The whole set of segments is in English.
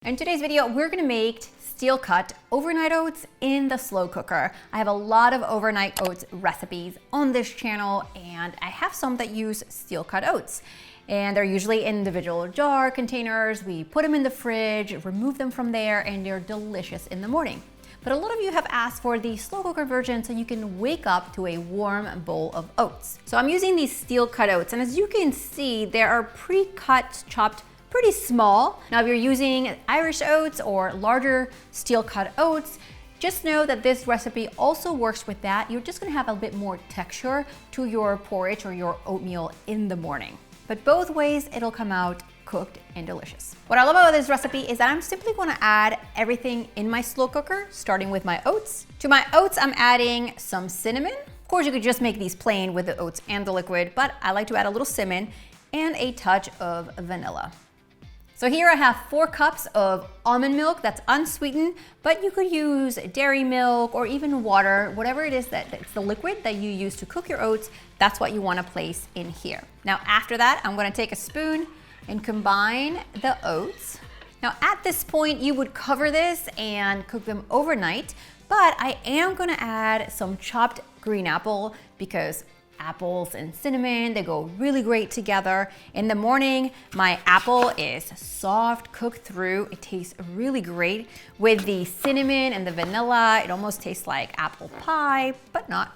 In today's video, we're gonna make steel cut overnight oats in the slow cooker. I have a lot of overnight oats recipes on this channel, and I have some that use steel cut oats. And they're usually in individual jar containers. We put them in the fridge, remove them from there, and they're delicious in the morning. But a lot of you have asked for the slow cooker version so you can wake up to a warm bowl of oats. So I'm using these steel cut oats, and as you can see, they are pre-cut, chopped pretty small. Now, if you're using Irish oats or larger steel cut oats, just know that this recipe also works with that. You're just gonna have a bit more texture to your porridge or your oatmeal in the morning. But both ways, it'll come out cooked and delicious. What I love about this recipe is that I'm simply gonna add everything in my slow cooker, starting with my oats. To my oats, I'm adding some cinnamon. Of course, you could just make these plain with the oats and the liquid, but I like to add a little cinnamon and a touch of vanilla. So here I have 4 cups of almond milk that's unsweetened, but you could use dairy milk or even water, whatever it is that's the liquid that you use to cook your oats, that's what you wanna place in here. Now after that, I'm gonna take a spoon and combine the oats. Now at this point, you would cover this and cook them overnight, but I am gonna add some chopped green apple because apples and cinnamon, they go really great together. In the morning, my apple is soft, cooked through. It tastes really great. With the cinnamon and the vanilla, it almost tastes like apple pie, but not.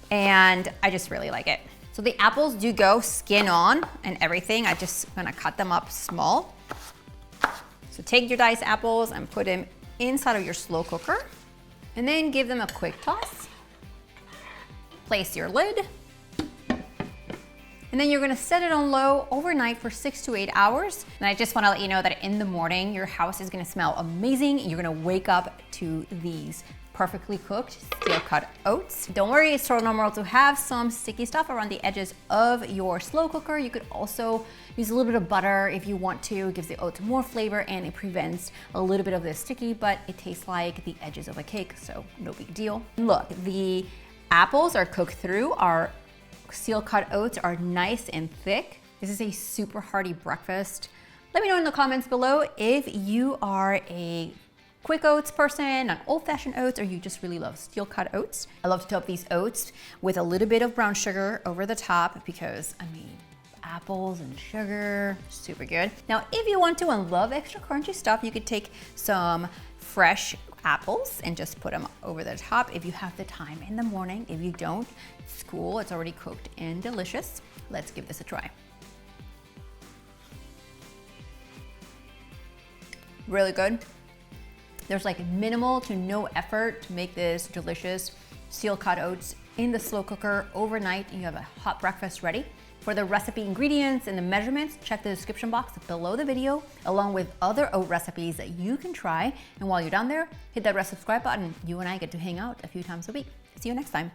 And I just really like it. So the apples do go skin on and everything. I just gonna cut them up small. So take your diced apples and put them inside of your slow cooker, and then give them a quick toss. Place your lid. And then you're gonna set it on low overnight for 6 to 8 hours. And I just wanna let you know that in the morning, your house is gonna smell amazing. You're gonna wake up to these perfectly cooked steel cut oats. Don't worry, it's totally normal to have some sticky stuff around the edges of your slow cooker. You could also use a little bit of butter if you want to. It gives the oats more flavor and it prevents a little bit of the sticky, but it tastes like the edges of a cake, so no big deal. Look, the apples are cooked through. Our steel cut oats are nice and thick. This is a super hearty breakfast. Let me know in the comments below if you are a quick oats person, an old-fashioned oats, or you just really love steel cut oats. I love to top these oats with a little bit of brown sugar over the top because, I mean, apples and sugar, super good. Now, if you want to and love extra crunchy stuff, you could take some fresh apples and just put them over the top if you have the time in the morning. If you don't, it's cool, it's already cooked and delicious. Let's give this a try. Really good. There's like minimal to no effort to make this delicious steel cut oats in the slow cooker overnight, and you have a hot breakfast ready. For the recipe ingredients and the measurements, check the description box below the video, along with other oat recipes that you can try. And while you're down there, hit that red subscribe button. You and I get to hang out a few times a week. See you next time.